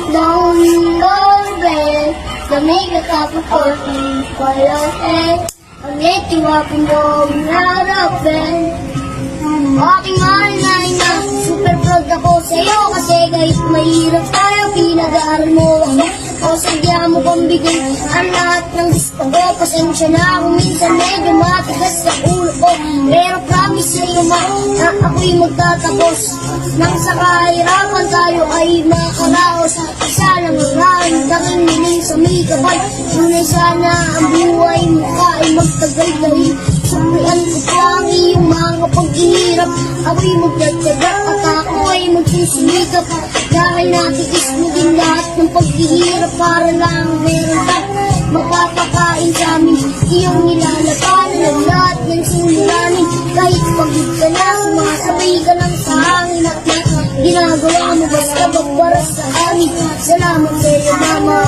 Long bell, lamig at kapag-korting palahe. Ang itiwapin mo narapin. Aking mahal na ina, super proud ako sa'yo. Kasi kahit mahirap tayo, pinag-aaral mo ako. O sadya mo pang bigay ang lahat ng gusto ko. Pasensya na kung minsan medyo matigas sa ulo ko. Pero promise sa'yo ma, na ako'y magtatapos. Nang sa kahirapan tayo ay makaraos. Isa lang ang hahandaking niling sa may kapal. Tunay sana ang buhay mo ka ay magtagal-tagal. Suklian ko pa ang iyong mga paghihirap. Ako'y magdadyaga at ako ay magsisimikap. Dahil natiis mo din lahat ng paghihirap. Para lang meron ka magpapakain sa amin. Iyong nilalapanan ang lahat ng suliranin. Kahit pagod ka na, sumasabay ka lang sa hangin. At ginagawa mo basta magbaras sa amin. Salamat sa'yo, Mama.